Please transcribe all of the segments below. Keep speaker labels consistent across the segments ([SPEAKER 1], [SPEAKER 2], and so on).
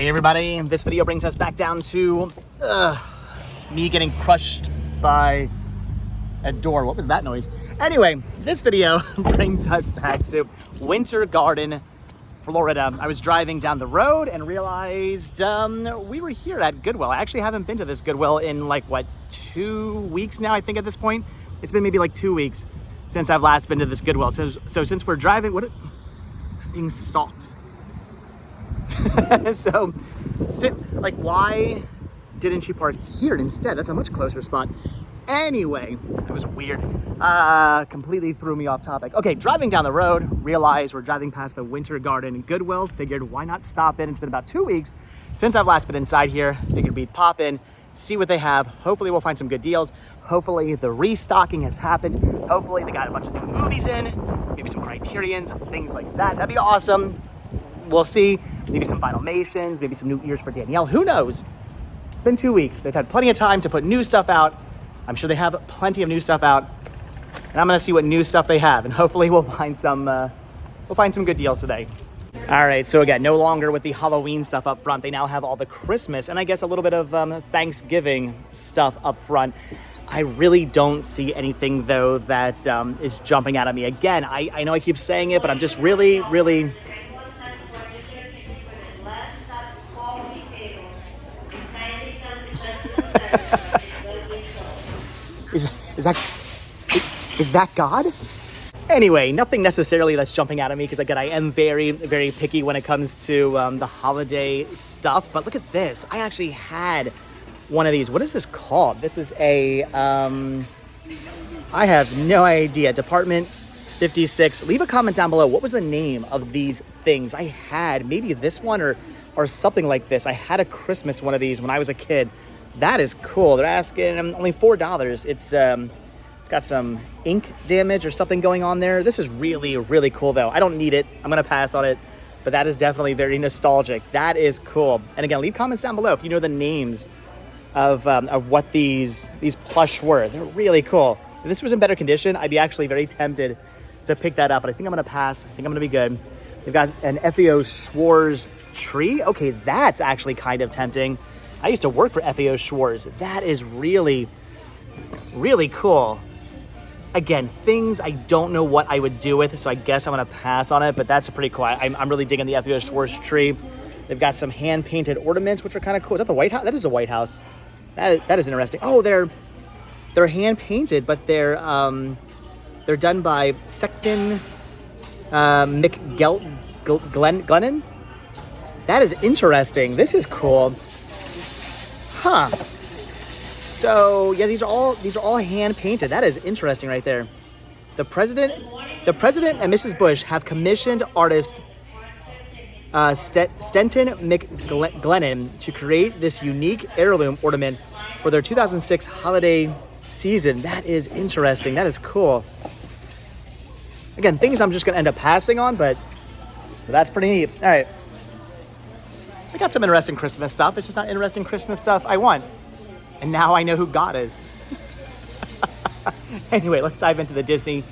[SPEAKER 1] Hey everybody, this video brings us back down to me getting crushed by a door. What was that noise? Anyway, this video brings us back to Winter Garden, Florida. I was driving down the road and realized we were here at Goodwill. I actually haven't been to this Goodwill in like, what, 2 weeks now, I think at this point. It's been maybe like 2 weeks since I've last been to this Goodwill. So since we're driving, I'm being stalked. So, like, why didn't she park here instead? That's a much closer spot. Anyway, that was weird. Completely threw me off topic. Okay, driving down the road, realized we're driving past the Winter Garden Goodwill. Figured, why not stop in? It's been about 2 weeks since I've last been inside here. Figured we'd pop in, see what they have. Hopefully we'll find some good deals. Hopefully the restocking has happened. Hopefully they got a bunch of new movies in, maybe some Criterions, things like that. That'd be awesome. We'll see. Maybe some Finalmations, maybe some new ears for Danielle. Who knows? It's been 2 weeks. They've had plenty of time to put new stuff out. I'm sure they have plenty of new stuff out. And I'm gonna see what new stuff they have. And hopefully we'll find some good deals today. All right, so again, no longer with the Halloween stuff up front. They now have all the Christmas and I guess a little bit of Thanksgiving stuff up front. I really don't see anything though that is jumping out at me. Again, I know I keep saying it, but I'm just really Is that God? Anyway, nothing necessarily that's jumping out at me because again, I am very, very picky when it comes to the holiday stuff. But look at this. I actually had one of these. What is this called? This is a, I have no idea. Department 56. Leave a comment down below. What was the name of these things? I had maybe this one or something like this. I had a Christmas one of these when I was a kid. That is cool. They're asking only $4. It's got some ink damage or something going on there. This is really, really cool though. I don't need it. I'm gonna pass on it, but that is definitely very nostalgic. That is cool. And again, leave comments down below if you know the names of what these plush were. They're really cool. If this was in better condition, I'd be actually very tempted to pick that up, but I think I'm gonna pass. I think I'm gonna be good. They've got an FAO Schwarz tree. Okay, that's actually kind of tempting. I used to work for FAO Schwarz. That is really, really cool. Again, things I don't know what I would do with, so I guess I'm gonna pass on it, but that's pretty cool. I'm really digging the FAO Schwarz tree. They've got some hand-painted ornaments, which are kind of cool. Is that the White House? That is the White House. That is interesting. Oh, they're hand-painted, but they're done by Sexton McGlennon. That is interesting. This is cool. Huh. So yeah, these are all hand painted. That is interesting right there. The president and Mrs. Bush have commissioned artist Stenton McGlennon to create this unique heirloom ornament for their 2006 holiday season. That is interesting. That is cool. Again, things I'm just gonna end up passing on, but that's pretty neat. All right. I got some interesting Christmas stuff. It's just not interesting Christmas stuff I want. And now I know who God is. Anyway, let's dive into the Disney.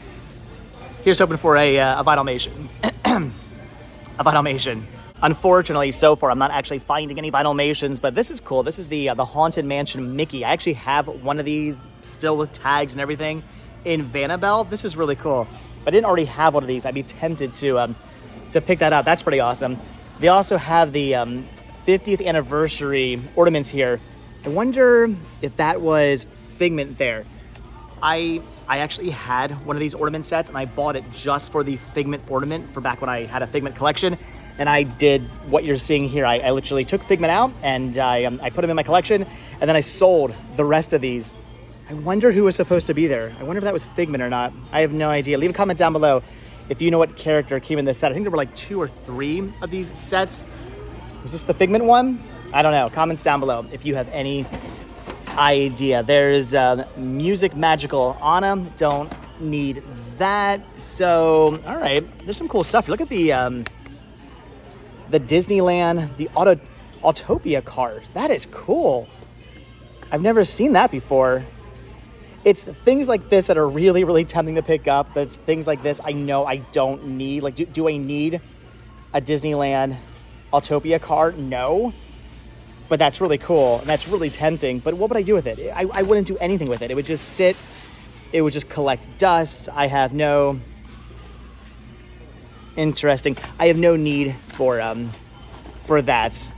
[SPEAKER 1] Here's hoping for a Vinylmation. A Vinylmation. Unfortunately, so far, I'm not actually finding any Vinylmations, but this is cool. This is the Haunted Mansion Mickey. I actually have one of these still with tags and everything in Vanabelle. This is really cool. If I didn't already have one of these, I'd be tempted to pick that up. That's pretty awesome. They also have the 50th anniversary ornaments here. I wonder if that was Figment there. I actually had one of these ornament sets and I bought it just for the Figment ornament for back when I had a Figment collection. And I did what you're seeing here. I literally took Figment out and I put them in my collection and then I sold the rest of these. I wonder who was supposed to be there. I wonder if that was Figment or not. I have no idea. Leave a comment down below if you know what character came in this set. I think there were like 2 or 3 of these sets. Was this the Figment one? I don't know. Comments down below if you have any idea. There's Music Magical Anna. Don't need that. So, all right. There's some cool stuff. Look at the Disneyland, the Autopia cars. That is cool. I've never seen that before. It's things like this that are really, really tempting to pick up. That's things like this I know I don't need. Like, do I need a Disneyland Autopia car? No. But that's really cool, and that's really tempting. But what would I do with it? I wouldn't do anything with it. It would just sit. It would just collect dust. I have no... Interesting. I have no need for that.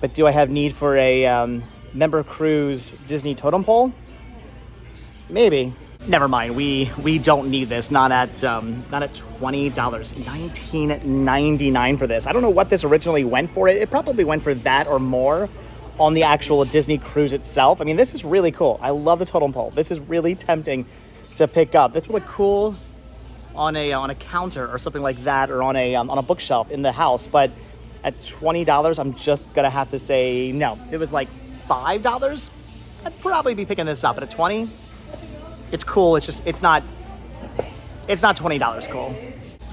[SPEAKER 1] But do I have need for a Member Cruise Disney totem pole? Maybe. Never mind. We don't need this. Not at $20. $19.99 for this. I don't know what this originally went for. It probably went for that or more on the actual Disney cruise itself. I mean, this is really cool. I love the totem pole. This is really tempting to pick up. This would look cool on a counter or something like that, or on a bookshelf in the house. But at $20, I'm just gonna have to say no. If it was like $5, I'd probably be picking this up. But at 20, it's cool. It's not $20 cool.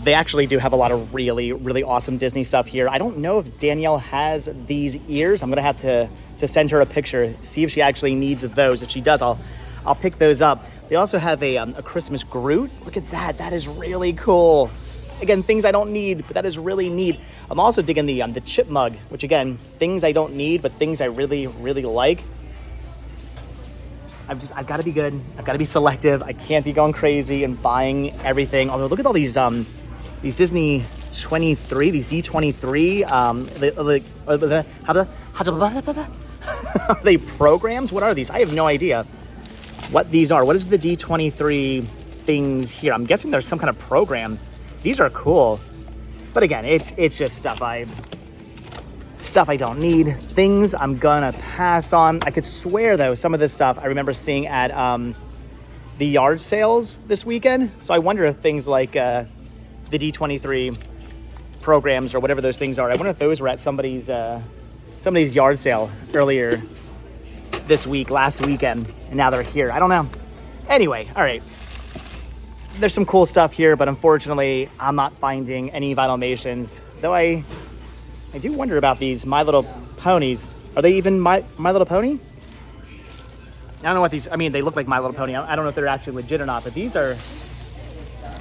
[SPEAKER 1] They actually do have a lot of really, really awesome Disney stuff here. I don't know if Danielle has these ears. I'm gonna have to send her a picture, see if she actually needs those. If she does, I'll pick those up. They also have a Christmas Groot. Look at that. That is really cool. Again, things I don't need, but that is really neat. I'm also digging the chip mug, which again, things I don't need, but things I really, really like. I've got to be good. I've got to be selective. I can't be going crazy and buying everything. Although look at all these Disney 23, these D23. Are they programs? What are these? I have no idea what these are. What is the D23 things here? I'm guessing there's some kind of program. These are cool, but again, it's just stuff I don't need. Things I'm gonna pass on. I could swear though, some of this stuff I remember seeing at the yard sales this weekend. So I wonder if things like the D23 programs or whatever those things are, I wonder if those were at somebody's yard sale earlier this week, last weekend, and now they're here. I don't know. Anyway, all right. There's some cool stuff here, but unfortunately, I'm not finding any Vinylmations. Though I do wonder about these My Little Ponies. Are they even My Little Pony? I don't know what these, I mean, they look like My Little Pony. I don't know if they're actually legit or not, but these are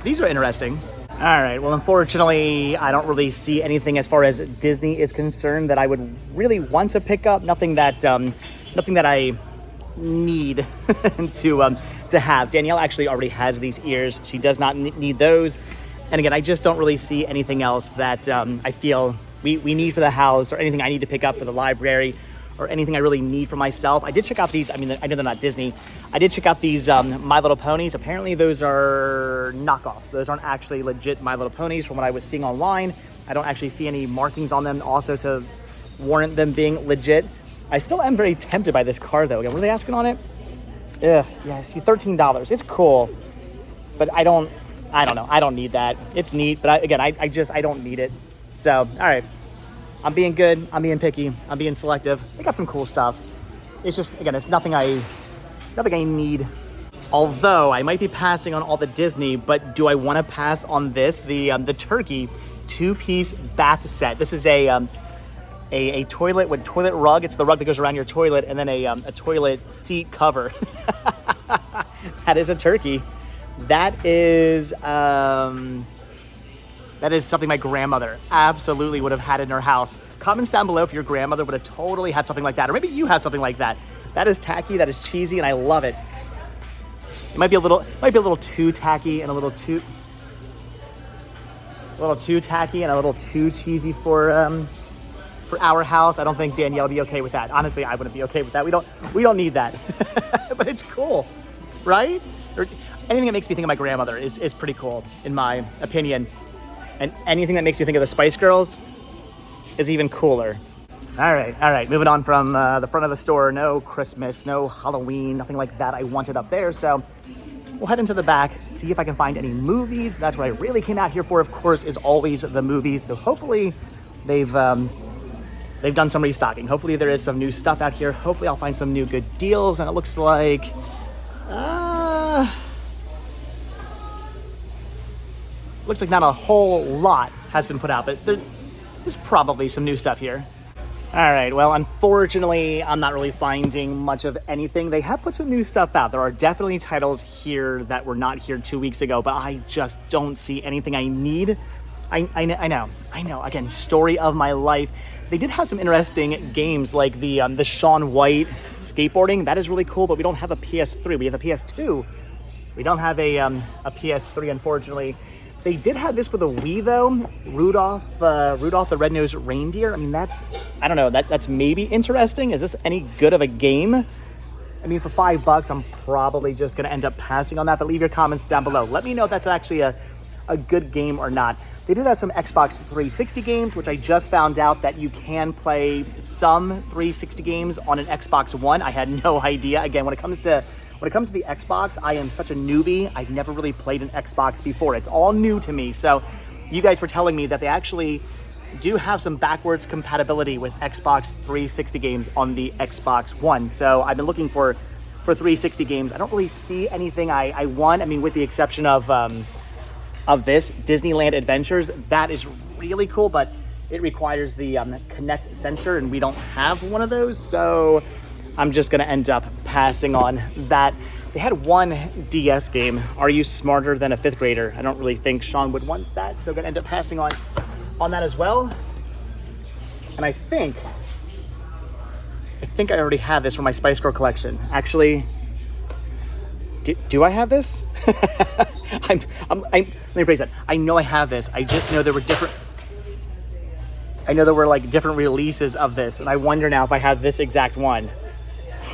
[SPEAKER 1] interesting. All right, well, unfortunately, I don't really see anything as far as Disney is concerned that I would really want to pick up. Nothing that I need to have. Danielle actually already has these ears. She does not need those. And again, I just don't really see anything else that I feel we need for the house, or anything I need to pick up for the library, or anything I really need for myself. I did check out these, I mean, I know they're not Disney. I did check out these My Little Ponies. Apparently those are knockoffs. Those aren't actually legit My Little Ponies from what I was seeing online. I don't actually see any markings on them also to warrant them being legit. I still am very tempted by this car though. Again, what are they asking on it? Yeah, I see $13. It's cool, but I don't know. I don't need that. It's neat, but I don't need it. So, all right. I'm being good. I'm being picky. I'm being selective. They got some cool stuff. It's just, again, it's nothing I need. Although I might be passing on all the Disney, but do I want to pass on this? The turkey 2-piece bath set. This is a toilet with toilet rug. It's the rug that goes around your toilet, and then a toilet seat cover. That is a turkey. That is something my grandmother absolutely would have had in her house. Comments down below if your grandmother would have totally had something like that, or maybe you have something like that. That is tacky, that is cheesy, and I love it. It might be a little too tacky and a little too tacky and a little too cheesy for our house. I don't think Danielle would be okay with that. Honestly, I wouldn't be okay with that. We don't need that. But it's cool, right? Anything that makes me think of my grandmother is pretty cool, in my opinion. And anything that makes me think of the Spice Girls is even cooler. All right. Moving on from the front of the store. No Christmas, no Halloween, nothing like that I wanted up there. So we'll head into the back, see if I can find any movies. That's what I really came out here for, of course, is always the movies. So hopefully they've done some restocking. Hopefully there is some new stuff out here. Hopefully I'll find some new good deals. And it looks like... looks like not a whole lot has been put out, but there's probably some new stuff here. All right, well, unfortunately, I'm not really finding much of anything. They have put some new stuff out. There are definitely titles here that were not here 2 weeks ago, but I just don't see anything I need I know. Again, story of my life. They did have some interesting games like the Shaun White skateboarding. That is really cool, but we don't have a PS3. We have a PS2. We don't have a PS3, unfortunately. They did have this for the Wii though. Rudolph the Red-Nosed Reindeer. I mean, I don't know. That's maybe interesting. Is this any good of a game? I mean, for $5, I'm probably just gonna end up passing on that. But leave your comments down below. Let me know if that's actually a good game or not. They did have some Xbox 360 games, which I just found out that you can play some 360 games on an Xbox One. I had no idea. Again, when it comes to the Xbox, I am such a newbie. I've never really played an Xbox before. It's all new to me. So you guys were telling me that they actually do have some backwards compatibility with Xbox 360 games on the Xbox One. So I've been looking for 360 games. I don't really see anything I want. I mean, with the exception of this Disneyland Adventures. That is really cool, but it requires the Kinect sensor, and we don't have one of those, so I'm just gonna end up passing on that. They had one DS game, Are You Smarter Than a Fifth Grader? I don't really think Sean would want that, so I'm gonna end up passing on that as well. And I think I already have this from my Spice Girl collection. Actually, do I have this? Let me rephrase that. I know I have this. I just know there were different releases of this, and I wonder now if I have this exact one.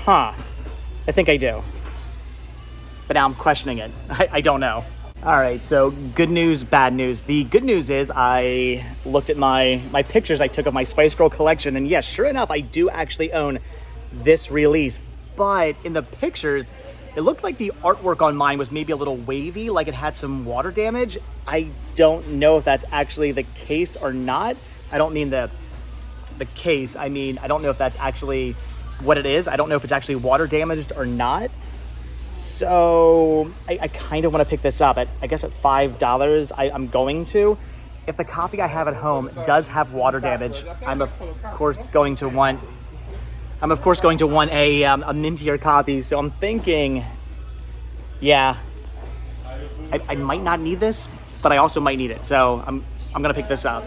[SPEAKER 1] I think I do. But now I'm questioning it. I don't know. All right, so good news, bad news. The good news is I looked at my pictures I took of my Spice Girl collection, and yes, sure enough, I do actually own this release. But in the pictures, it looked like the artwork on mine was maybe a little wavy, like it had some water damage. I don't know if that's actually the case or not. I don't mean the case. I mean, I don't know if that's actually what it is. I don't know if it's actually water damaged or not. So I kind of want to pick this up. I guess at $5, I'm going to. If the copy I have at home does have water damage, I'm of course going to want a mintier copy. So I'm thinking, yeah, I might not need this, but I also might need it. So I'm gonna pick this up.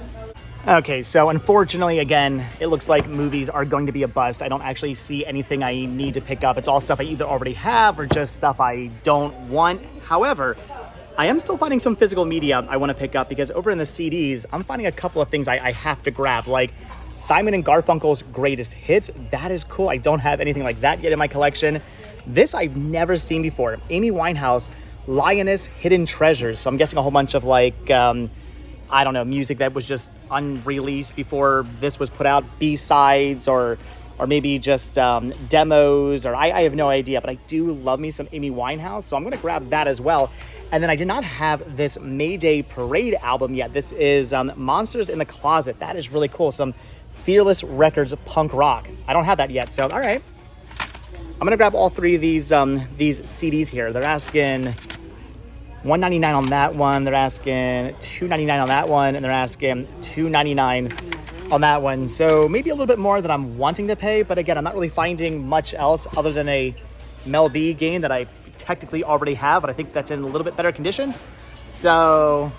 [SPEAKER 1] Okay, so unfortunately, again, it looks like movies are going to be a bust. I don't actually see anything I need to pick up. It's all stuff I either already have or just stuff I don't want. However, I am still finding some physical media I want to pick up, because over in the CDs, I'm finding a couple of things I have to grab, like Simon and Garfunkel's Greatest Hits. That is cool. I don't have anything like that yet in my collection. This I've never seen before. Amy Winehouse, Lioness Hidden Treasures. So I'm guessing a whole bunch of I don't know, music that was just unreleased before this was put out, B-sides or maybe just demos, or I have no idea, but I do love me some Amy Winehouse, so I'm gonna grab that as well. And then I did not have this Mayday Parade album yet. This is Monsters in the Closet. That is really cool. Some Fearless Records punk rock. I don't have that yet, so all right. I'm gonna grab all three of these CDs here. They're asking $1.99 on that one. They're asking $2.99 on that one, and they're asking $2.99 on that one. So maybe a little bit more than I'm wanting to pay, but again, I'm not really finding much else other than a Mel B game that I technically already have, but I think that's in a little bit better condition. So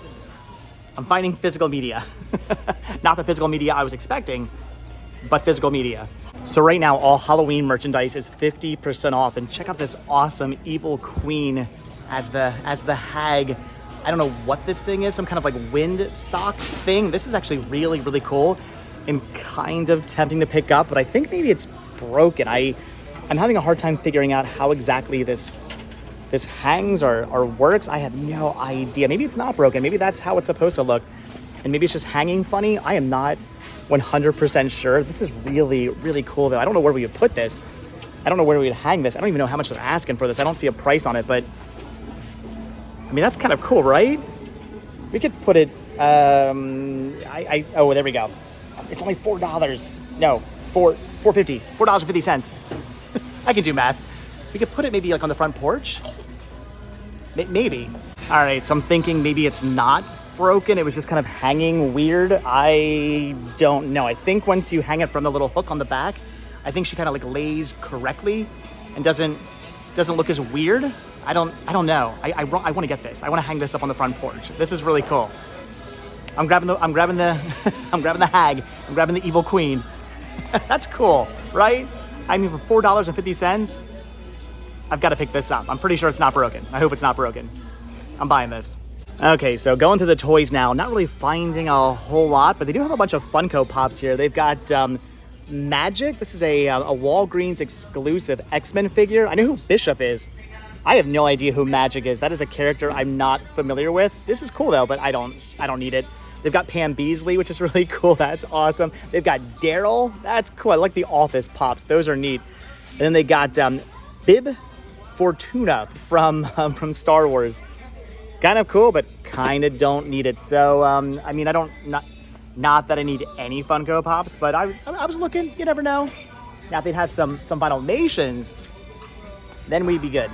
[SPEAKER 1] I'm finding physical media. Not the physical media I was expecting, but physical media. So right now, all Halloween merchandise is 50% off, and check out this awesome Evil Queen as the hag. I don't know what this thing is, some kind of like wind sock thing. This is actually really, really cool and kind of tempting to pick up, but I think maybe it's broken. I'm having a hard time figuring out how exactly this hangs or works. I have no idea. Maybe it's not broken. Maybe that's how it's supposed to look, and maybe it's just hanging funny. I am not 100% sure. This is really, really cool though. I don't know where we would put this. I don't know where we would hang this. I don't even know how much they're asking for this. I don't see a price on it, but I mean, that's kind of cool, right? We could put it, oh, there we go. It's only $4. No, $4.50. $4.50. I can do math. We could put it maybe like on the front porch. Maybe. All right, so I'm thinking maybe it's not broken. It was just kind of hanging weird. I don't know. I think once you hang it from the little hook on the back, I think she kind of like lays correctly and doesn't look as weird. I don't know. I want to get this. I want to hang this up on the front porch. This is really cool. I'm grabbing the I'm grabbing the I'm grabbing the hag. I'm grabbing the evil queen. That's cool, right? I mean, for $4.50, I've got to pick this up. I'm pretty sure it's not broken. I hope it's not broken. I'm buying this. Okay, so going through the toys now, not really finding a whole lot, but they do have a bunch of Funko Pops here. They've got Magic. This is a Walgreens exclusive X-Men figure. I know who Bishop is. I have no idea who Magic is. That is a character I'm not familiar with. This is cool though, but I don't need it. They've got Pam Beesly, which is really cool. That's awesome. They've got Daryl. That's cool. I like the Office Pops. Those are neat. And then they got Bib Fortuna from Star Wars. Kind of cool, but kind of don't need it. So, I mean, not that I need any Funko Pops, but I was looking. You never know. Now, if they'd have some Vinylmations, then we'd be good.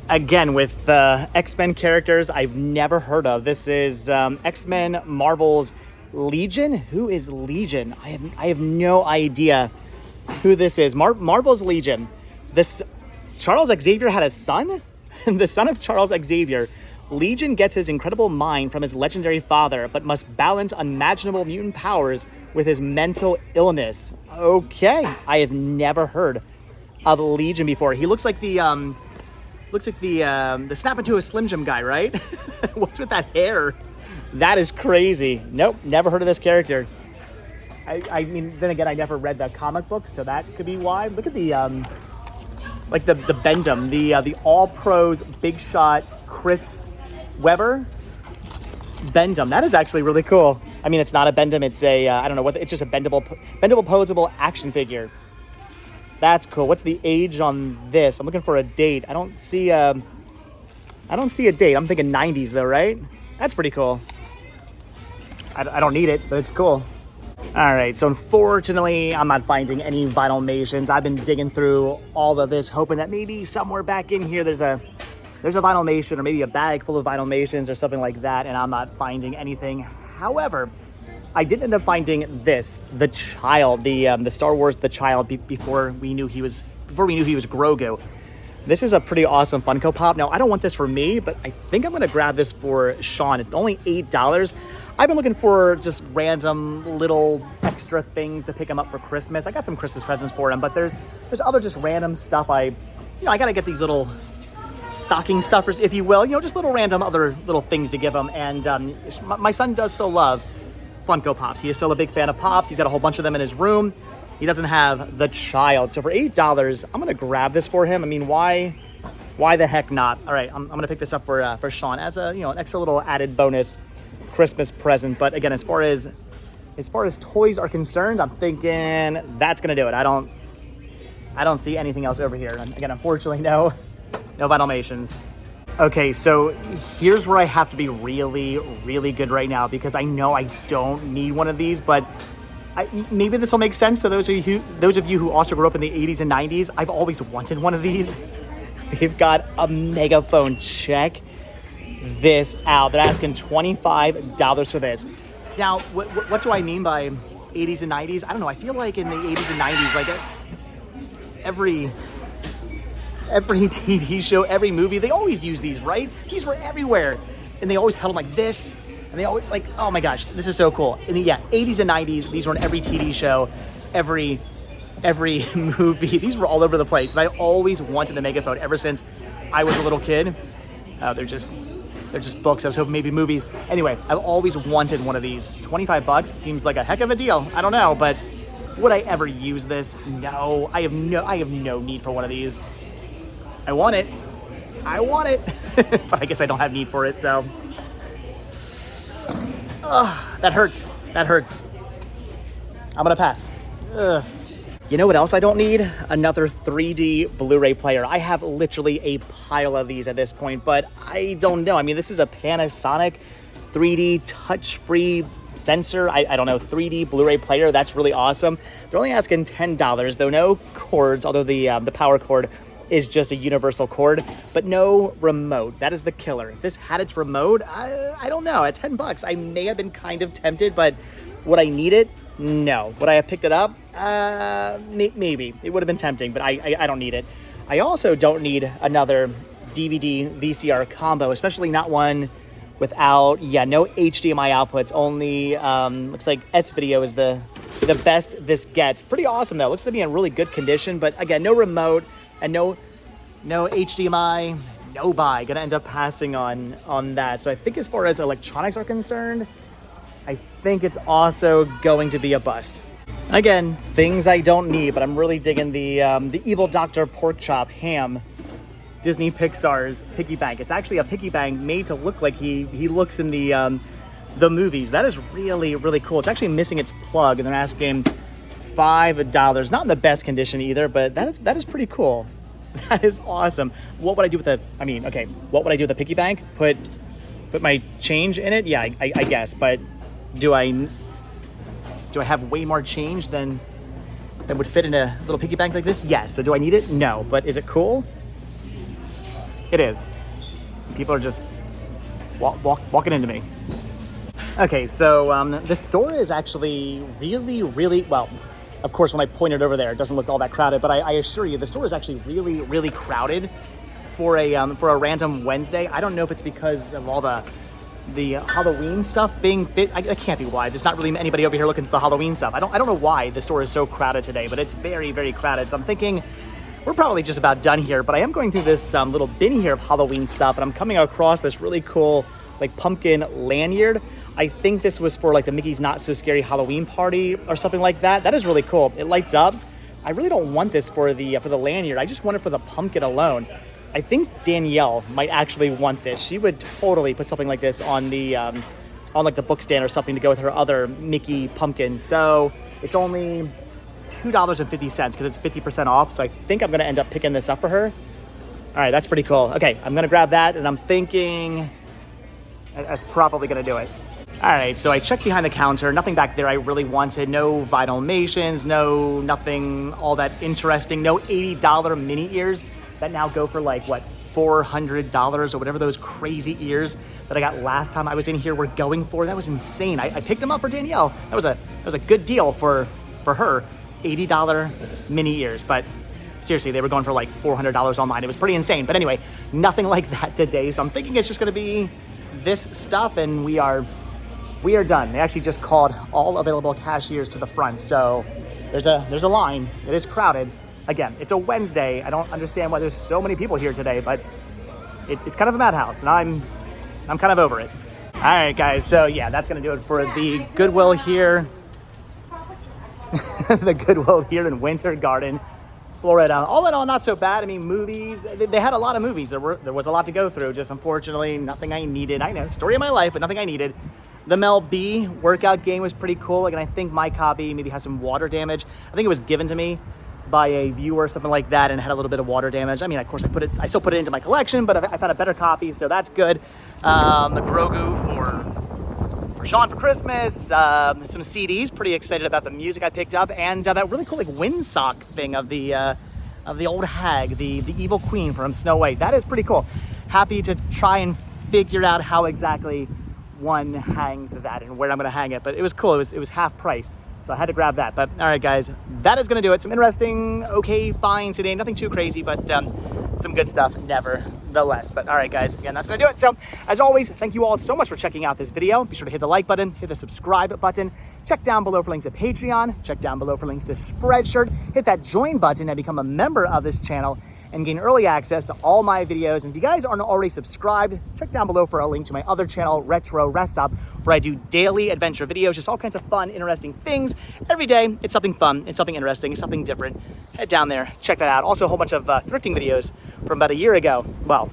[SPEAKER 1] Again, with the X-Men characters I've never heard of. This is X-Men Marvel's Legion. Who is Legion? I have no idea who this is. Marvel's Legion. This Charles Xavier had a son? The son of Charles Xavier. Legion gets his incredible mind from his legendary father, but must balance unimaginable mutant powers with his mental illness. Okay, I have never heard of Legion before. He looks like the Snap Into a Slim Jim guy, right? What's with that hair? That is crazy. Nope, never heard of this character. I mean, then again, I never read the comic books, so that could be why. Look at the like the Bendham, the All Pros Big Shot Chris Webber Bendham. That is actually really cool. I mean, it's not a Bendham. It's a I don't know what. It's just a bendable posable action figure. That's cool. What's the age on this? I'm looking for a date. I don't see a date. I'm thinking 90s though, right? That's pretty cool. I don't need it, but it's cool. All right, so unfortunately, I'm not finding any Vinylmations. I've been digging through all of this, hoping that maybe somewhere back in here there's a Vinylmation or maybe a bag full of Vinylmations or something like that, and I'm not finding anything. However, I did end up finding this, the Child, the Star Wars The Child, before we knew he was Grogu. This is a pretty awesome Funko Pop. Now, I don't want this for me, but I think I'm gonna grab this for Sean. It's only $8. I've been looking for just random little extra things to pick him up for Christmas. I got some Christmas presents for him, but there's other just random stuff. I gotta get these little stocking stuffers, if you will. Just little random other little things to give him. And my son does still love Funko Pops. He is still a big fan of Pops. He's got a whole bunch of them in his room. He doesn't have the Child. So for $8, I'm gonna grab this for him. I mean, why the heck not? All right, I'm gonna pick this up for Sean as a an extra little added bonus Christmas present. But again, as far as toys are concerned, I'm thinking that's gonna do it. I don't see anything else over here. And again, unfortunately, no Vinylmations. Okay, so here's where I have to be really, really good right now, because I know I don't need one of these, but maybe this will make sense to those of you who also grew up in the 80s and 90s. I've always wanted one of these. They've got a megaphone. Check this out. They're asking $25 for this. Now, what do I mean by 80s and 90s? I don't know. I feel like in the 80s and 90s, like every TV show, every movie, they always use these, right? These were everywhere. And they always held them like this. And they always, like, oh my gosh, this is so cool. And yeah, 80s and 90s, these were in every TV show, every movie. These were all over the place. And I always wanted a megaphone ever since I was a little kid. They're just books. I was hoping maybe movies. Anyway, I've always wanted one of these. $25 seems like a heck of a deal. I don't know, but would I ever use this? No, I have no need for one of these. I want it, but I guess I don't have need for it, so. That hurts. I'm gonna pass. You know what else I don't need? Another 3D Blu-ray player. I have literally a pile of these at this point, but I don't know. I mean, this is a Panasonic 3D touch-free sensor. I don't know, 3D Blu-ray player. That's really awesome. They're only asking $10, though no cords, although the power cord is just a universal cord, but no remote. That is the killer. If this had its remote, I don't know. At $10, I may have been kind of tempted, but would I need it? No. Would I have picked it up? Maybe. It would have been tempting, but I don't need it. I also don't need another DVD VCR combo, especially not one without, yeah, no HDMI outputs. Only looks like S video is the best this gets. Pretty awesome though. Looks to be in really good condition, but again, no remote and no HDMI. No buy. Gonna end up passing on that. So I think as far as electronics are concerned, I think it's also going to be a bust. Again, things I don't need, but I'm really digging the Evil Dr. Pork Chop ham, Disney Pixar's piggy bank. It's actually a piggy bank made to look like he looks in the movies. That is really, really cool. It's actually missing its plug, and they're asking $5. Not in the best condition either, but that is pretty cool. That is awesome. What would I do with what would I do with the piggy bank? Put my change in it? Yeah, I guess, but do I have way more change than would fit in a little piggy bank like this? Yes. So do I need it? No. But is it cool? It is. People are just walking into me. Okay, so the store is actually really, really, well, of course, when I point it over there, it doesn't look all that crowded, but I assure you, the store is actually really, really crowded for a random Wednesday. I don't know if it's because of all the Halloween stuff being fit. That can't be why. There's not really anybody over here looking for the Halloween stuff. I don't know why the store is so crowded today, but it's very, very crowded. So I'm thinking we're probably just about done here, but I am going through this little bin here of Halloween stuff, and I'm coming across this really cool like pumpkin lanyard. I think this was for like the Mickey's Not So Scary Halloween party or something like that. That is really cool. It lights up. I really don't want this for the lanyard. I just want it for the pumpkin alone. I think Danielle might actually want this. She would totally put something like this on the on like the book stand or something to go with her other Mickey pumpkins. So it's only $2.50 because it's 50% off. So I think I'm gonna end up picking this up for her. All right, that's pretty cool. Okay, I'm gonna grab that, and I'm thinking that's probably gonna do it. All right, so I checked behind the counter. Nothing back there I really wanted. No Vinylmations, nothing all that interesting. No $80 mini ears that now go for like, what, $400 or whatever those crazy ears that I got last time I was in here were going for. That was insane. I picked them up for Danielle. That was a good deal for her. $80 mini ears, but seriously, they were going for like $400 online. It was pretty insane. But anyway, nothing like that today. So I'm thinking it's just gonna be this stuff, and we are done. They actually just called all available cashiers to the front. So there's a line. It is crowded. Again, it's a Wednesday. I don't understand why there's so many people here today, but it's kind of a madhouse, and I'm kind of over it. All right, guys. So yeah, that's gonna do it for the Goodwill here. The Goodwill here in Winter Garden, Florida. All in all, not so bad. I mean, movies. They had a lot of movies. There was a lot to go through. Just unfortunately, nothing I needed. I know, story of my life, but nothing I needed. The Mel B workout game was pretty cool. Like, and I think my copy maybe has some water damage. I think it was given to me by a viewer or something like that, and had a little bit of water damage. I mean, of course, I still put it into my collection, but I found a better copy, so that's good. The Grogu for Sean for Christmas. Some CDs. Pretty excited about the music I picked up, and that really cool like windsock thing of the old hag, the evil queen from Snow White. That is pretty cool. Happy to try and figure out how exactly one hangs that and where I'm gonna hang it, but it was cool. It was half price, so I had to grab that. But all right, guys, that is gonna do it. Some interesting, okay, finds today. Nothing too crazy, but some good stuff nevertheless. But all right, guys, again, that's gonna do it. So as always, thank you all so much for checking out this video. Be sure to hit the like button, hit the subscribe button, check down below for links to Patreon, check down below for links to Spreadshirt, hit that join button and become a member of this channel and gain early access to all my videos. And if you guys aren't already subscribed, check down below for a link to my other channel, Retro Rest Stop, where I do daily adventure videos, just all kinds of fun, interesting things. Every day, it's something fun, it's something interesting, it's something different. Head down there, check that out. Also, a whole bunch of thrifting videos from about a year ago. Well,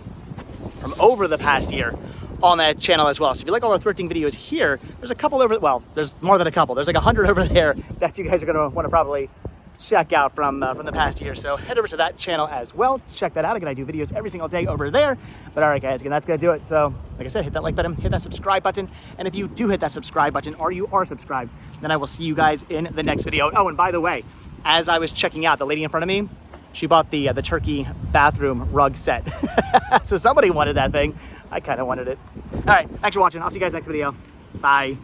[SPEAKER 1] from over the past year on that channel as well. So if you like all the thrifting videos here, there's a couple over, well, there's more than a couple. There's like 100 over there that you guys are gonna wanna probably check out from the past year. So head over to that channel as well. Check that out. Again, I do videos every single day over there. But all right, guys, again, that's gonna do it. So like I said, hit that like button, hit that subscribe button. And if you do hit that subscribe button, or you are subscribed, then I will see you guys in the next video. Oh, and by the way, as I was checking out, the lady in front of me, she bought the turkey bathroom rug set. So somebody wanted that thing. I kind of wanted it. All right, thanks for watching. I'll see you guys next video. Bye.